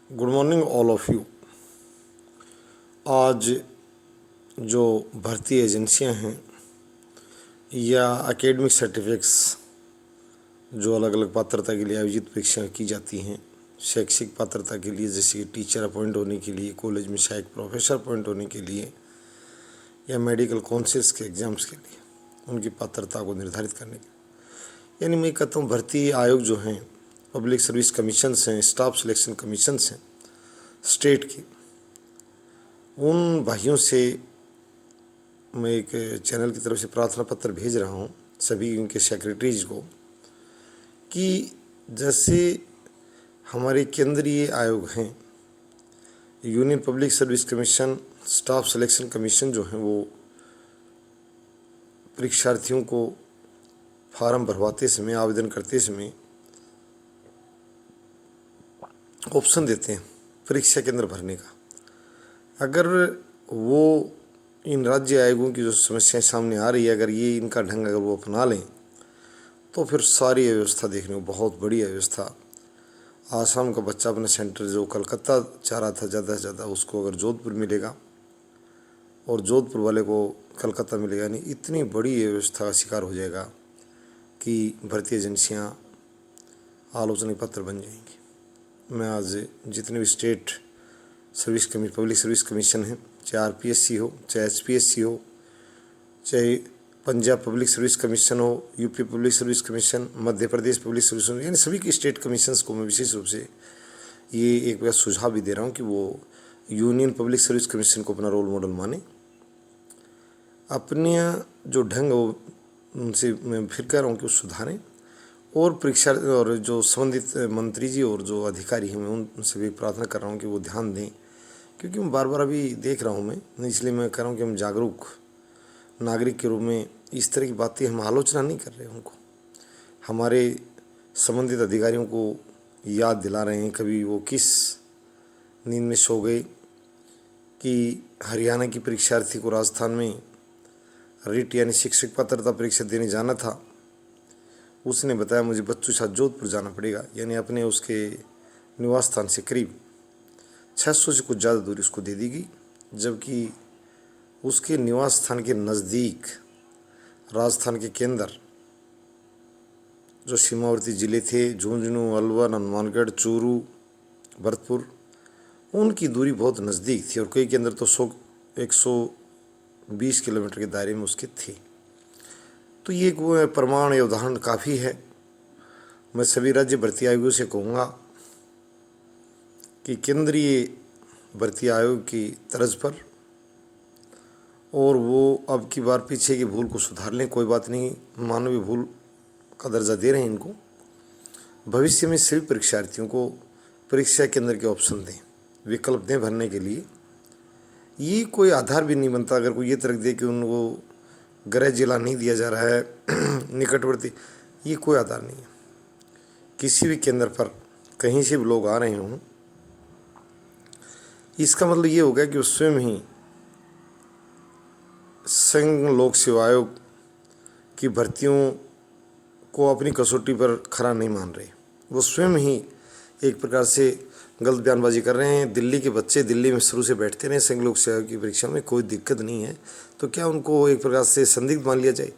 Good morning all of you. आज जो भर्ती एजेंसियां हैं या एकेडमिक सर्टिफिकेट्स जो अलग अलग पात्रता के लिए आयोजित परीक्षाएं की जाती हैं, शैक्षिक पात्रता के लिए जैसे कि टीचर अपॉइंट होने के लिए, कॉलेज में सहायक प्रोफेसर अपॉइंट होने के लिए या मेडिकल काउंसिल्स के एग्ज़ाम्स के लिए उनकी पात्रता को निर्धारित करने के लिए, यानी मैं कहता हूँ भर्ती आयोग जो हैं, पब्लिक सर्विस कमीशंस हैं, स्टाफ सिलेक्शन कमीशंस हैं स्टेट की, उन भाइयों से मैं एक चैनल की तरफ से प्रार्थना पत्र भेज रहा हूँ सभी उनके सेक्रेटरीज को कि जैसे हमारे केंद्रीय आयोग हैं, union public service commission, staff selection commission जो हैं, वो परीक्षार्थियों को फार्म भरवाते समय, आवेदन करते समय ऑप्शन देते हैं परीक्षा केंद्र भरने का। अगर वो इन राज्य आयोगों की जो समस्याएं सामने आ रही है, अगर ये इनका ढंग अगर वो अपना लें तो फिर सारी व्यवस्था देखने को बहुत बढ़िया व्यवस्था। आसाम का बच्चा अपना सेंटर जो कलकत्ता चाह रहा था ज़्यादा से ज़्यादा, उसको अगर जोधपुर मिलेगा और जोधपुर वाले को कलकत्ता मिलेगा, नहीं इतनी बड़ी व्यवस्था का शिकार हो जाएगा कि भर्ती एजेंसियाँ आलोचना पत्र बन जाएंगी। मैं आज जितने भी state service public service commission है, चाहे आरपीएससी हो, चाहे एचपीएससी हो, चाहे पंजाब पब्लिक सर्विस कमीशन हो, UP public service commission, Madhya Pradesh public service, यानी सभी के स्टेट कमीशंस को मैं विशेष रूप से ये एक बार सुझाव भी दे रहा हूँ कि वो यूनियन पब्लिक सर्विस कमीशन को अपना रोल मॉडल माने। अपने जो ढंग वो उनसे मैं फिर कह रहा हूँ कि वो सुधारें और परीक्षा और जो संबंधित मंत्री जी और जो अधिकारी हैं, मैं उनसे भी प्रार्थना कर रहा हूँ कि वो ध्यान दें, क्योंकि मैं बार बार अभी देख रहा हूँ मैं, इसलिए मैं कह रहा हूँ कि हम जागरूक नागरिक के रूप में इस तरह की बातें हम आलोचना नहीं कर रहे हैं, उनको हमारे संबंधित अधिकारियों को याद दिला रहे हैं। कभी वो किस नींद में सो गए कि हरियाणा की परीक्षार्थी को राजस्थान में रिट यानी शिक्षक पात्रता परीक्षा देने जाना था, उसने बताया मुझे बच्चों के साथ जोधपुर जाना पड़ेगा, यानी अपने उसके निवास स्थान से करीब 600 से कुछ ज़्यादा दूरी उसको दे दी गई, जबकि उसके निवास स्थान के नज़दीक राजस्थान के केंद्र जो सीमावर्ती ज़िले थे, झुंझुनू, अलवर, हनुमानगढ़, चूरू, भरतपुर, उनकी दूरी बहुत नज़दीक थी और कई केंद्र तो 120 किलोमीटर के दायरे में उसके थे। तो ये एक प्रमाण या उदाहरण काफ़ी है। मैं सभी राज्य भर्ती आयोगों से कहूँगा कि केंद्रीय भर्ती आयोग की तर्ज पर और वो अब की बार पीछे की भूल को सुधार लें। कोई बात नहीं, मानवीय भूल का दर्जा दे रहे हैं इनको, भविष्य में सभी परीक्षार्थियों को परीक्षा केंद्र के ऑप्शन दें, विकल्प दें भरने के लिए। ये कोई आधार भी नहीं बनता अगर कोई ये तर्क दे कि उनको गृह जिला नहीं दिया जा रहा है निकटवर्ती, ये कोई आधार नहीं है। किसी भी केंद्र पर कहीं से भी लोग आ रहे हों, इसका मतलब ये होगा कि वो स्वयं ही संघ लोक सेवा आयोग की भर्तियों को अपनी कसौटी पर खरा नहीं मान रहे। वो स्वयं ही एक प्रकार से गलत बयानबाजी कर रहे हैं। दिल्ली के बच्चे दिल्ली में शुरू से बैठते रहे, संघ लोक सेवा की परीक्षा में कोई दिक्कत नहीं है, तो क्या उनको एक प्रकार से संदिग्ध मान लिया जाए?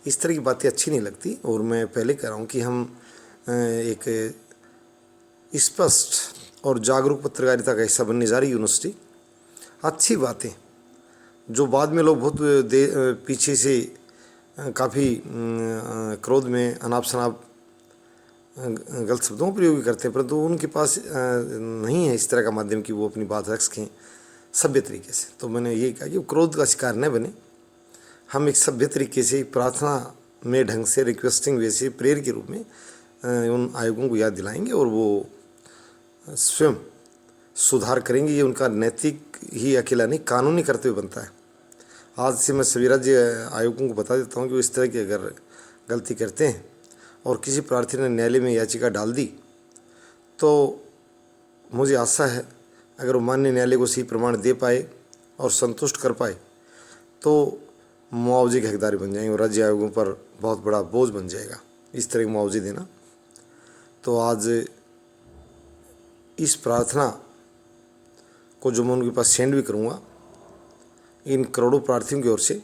इस तरह की बातें अच्छी नहीं लगती। और मैं पहले कह रहा हूँ कि हम एक स्पष्ट और जागरूक पत्रकारिता का हिस्सा बनने जा रही यूनिवर्सिटी। अच्छी बातें जो बाद में लोग बहुत पीछे से काफ़ी क्रोध में अनाप शनाप गलत शब्दों का प्रयोग करते हैं, परंतु उनके पास नहीं है इस तरह का माध्यम कि वो अपनी बात रख सकें सभ्य तरीके से। तो मैंने ये कहा कि क्रोध का शिकार न बने, हम एक सभ्य तरीके से प्रार्थना में ढंग से रिक्वेस्टिंग वे से प्रेयर के रूप में उन आयोगों को याद दिलाएंगे और वो स्वयं सुधार करेंगे। ये उनका नैतिक ही अकेला नहीं, कानूनी कर्तव्य बनता है। आज से मैं सभी राज्य आयोगों को बता देता हूँ कि वो इस तरह की अगर गलती करते हैं और किसी प्रार्थी ने न्यायालय में याचिका डाल दी, तो मुझे आशा है अगर वो माननीय न्यायालय को सही प्रमाण दे पाए और संतुष्ट कर पाए तो मुआवजे के हकदार बन जाएंगे और राज्य आयोगों पर बहुत बड़ा बोझ बन जाएगा इस तरह के मुआवजे देना। तो आज इस प्रार्थना को जो मैं उनके पास सेंड भी करूँगा, इन करोड़ों प्रार्थियों की ओर से,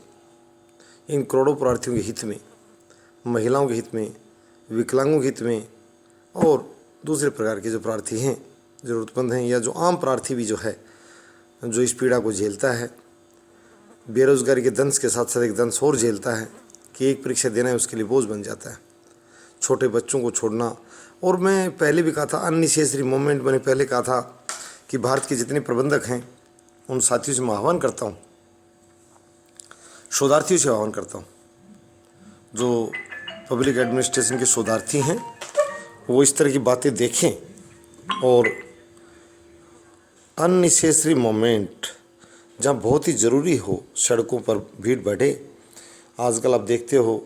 इन करोड़ों प्रार्थियों के हित में, महिलाओं के हित में, विकलांगों के हित में और दूसरे प्रकार के जो प्रार्थी हैं, ज़रूरतमंद हैं, या जो आम प्रार्थी भी जो है, जो इस पीड़ा को झेलता है, बेरोजगारी के दंश के साथ साथ एक दंश और झेलता है कि एक परीक्षा देना है उसके लिए बोझ बन जाता है, छोटे बच्चों को छोड़ना। और मैं पहले भी कहा था, अननेसेसरी मोमेंट, मैंने पहले कहा था कि भारत के जितने प्रबंधक हैं उन साथियों से मैं आह्वान करता हूँ, शोधार्थियों से आह्वान करता हूँ, जो पब्लिक एडमिनिस्ट्रेशन के शोधार्थी हैं वो इस तरह की बातें देखें और अननेसेसरी मोमेंट जहाँ बहुत ही ज़रूरी हो सड़कों पर भीड़ बढ़े। आजकल आप देखते हो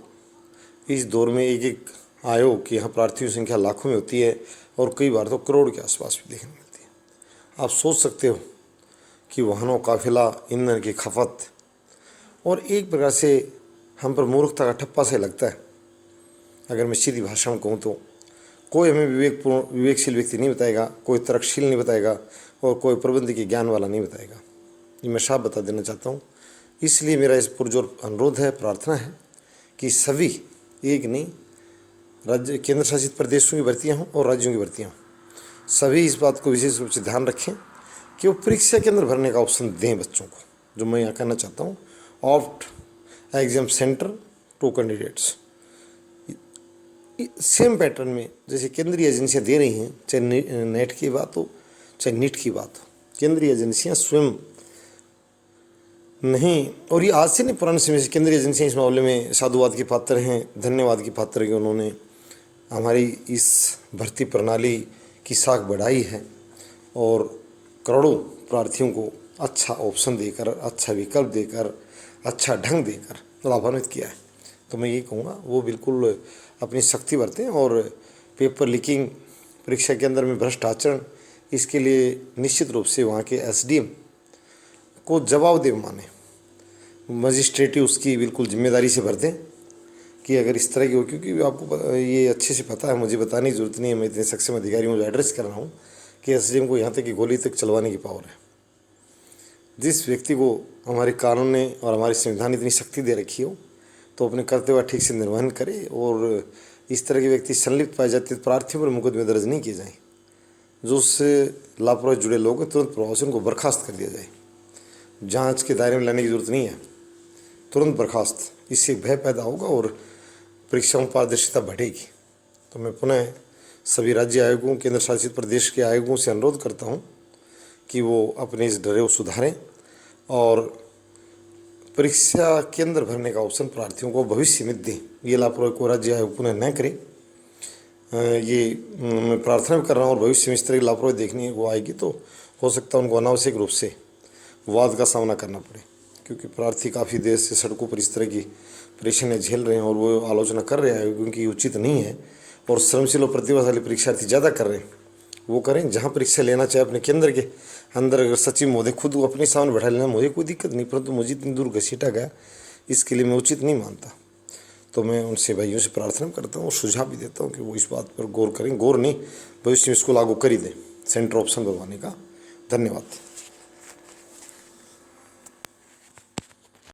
इस दौर में एक एक आयोग कि यहाँ प्रार्थियों की संख्या लाखों में होती है और कई बार तो करोड़ के आसपास भी देखने मिलती है। आप सोच सकते हो कि वाहनों, काफिला, ईंधन की खपत, और एक प्रकार से हम पर मूर्खता का ठप्पा से लगता है। अगर मैं सीधी भाषा में कहूँ तो कोई हमें विवेकशील व्यक्ति नहीं बताएगा, कोई तर्कशील नहीं बताएगा और कोई प्रबंधकीय ज्ञान वाला नहीं बताएगा। ये मैं साफ बता देना चाहता हूँ। इसलिए मेरा इस पुरजोर अनुरोध है, प्रार्थना है कि सभी, एक नहीं, राज्य केंद्र शासित प्रदेशों की भर्तियाँ हों और राज्यों की भर्तियाँ हों, सभी इस बात को विशेष रूप से ध्यान रखें कि वो परीक्षा के अंदर भरने का ऑप्शन दें बच्चों को। जो मैं यहाँ कहना चाहता हूँ, opt exam centre to candidates, same pattern में जैसे केंद्रीय एजेंसियाँ दे रही हैं, चाहे नेट की बात हो चाहे नीट की बात हो, केंद्रीय एजेंसियाँ स्वयं नहीं, और ये आज से नहीं, पुराने समय से केंद्रीय एजेंसियाँ इस मामले में साधुवाद की पात्र हैं, धन्यवाद की पात्र कि उन्होंने हमारी इस भर्ती प्रणाली की साख बढ़ाई है और करोड़ों प्रार्थियों को अच्छा ऑप्शन देकर, अच्छा विकल्प देकर, अच्छा ढंग देकर लाभान्वित किया है। तो मैं ये कहूँगा वो बिल्कुल अपनी सख्ती बरतें और पेपर लीकिंग, परीक्षा के अंदर में भ्रष्ट आचरण, इसके लिए निश्चित रूप से वहाँ के एसडीएम को जवाबदेह माने, मजिस्ट्रेटी उसकी बिल्कुल जिम्मेदारी से भर दें कि अगर इस तरह की हो, क्योंकि आपको ये अच्छे से पता है, मुझे बताने की जरूरत नहीं है, मैं इतने सक्षम अधिकारियों को एड्रेस कर रहा हूँ कि एसडीएम को यहाँ तक कि गोली तक चलवाने की पावर है। जिस व्यक्ति को हमारे कानून ने और हमारे संविधान ने इतनी शक्ति दे रखी हो तो अपने कर्तव्य ठीक से निर्वहन करे, और इस तरह के व्यक्ति संलिप्त पाए जाते तो प्रार्थियों पर मुकदमे दर्ज नहीं किए जाएँ। जो उससे लापरवाही जुड़े लोग हैं तुरंत प्रभाव से उनको बर्खास्त कर दिया जाए, जांच के दायरे में लाने की जरूरत नहीं है, तुरंत बर्खास्त। इससे भय पैदा होगा और परीक्षाओं में पारदर्शिता बढ़ेगी। तो मैं पुनः सभी राज्य आयोगों, केंद्र शासित प्रदेश के आयोगों से अनुरोध करता हूं कि वो अपने इस डरे को सुधारें और परीक्षा केंद्र भरने का ऑप्शन प्रार्थियों को भविष्य में दें। ये लापरवाही को राज्य आयोग पुनः न करे, ये मैं प्रार्थना भी कर रहा हूँ। और भविष्य में इस तरह की लापरवाही देखने को आएगी तो हो सकता है उनको अनावश्यक रूप से वाद का सामना करना पड़े, क्योंकि प्रार्थी काफ़ी देर से सड़कों पर इस तरह की परेशानियाँ झेल रहे हैं और वो आलोचना कर रहे हैं क्योंकि उचित नहीं है। और श्रमशील और प्रतिभाशाली परीक्षार्थी ज़्यादा कर रहे हैं, वो करें जहाँ परीक्षा लेना चाहे अपने केंद्र के अंदर। अगर सचिव महोदय खुद वो अपने सामने बैठा लेना, मुझे कोई दिक्कत नहीं, परंतु मुझे इतनी दूर घसीटा गया, इसके लिए मैं उचित नहीं मानता। तो मैं उनसे भाइयों से प्रार्थना करता हूँ और सुझाव भी देता हूँ कि वो इस बात पर गौर करें, गौर नहीं, भविष्य में इसको लागू कर ही दें, सेंटर ऑप्शन बनवाने का। धन्यवाद।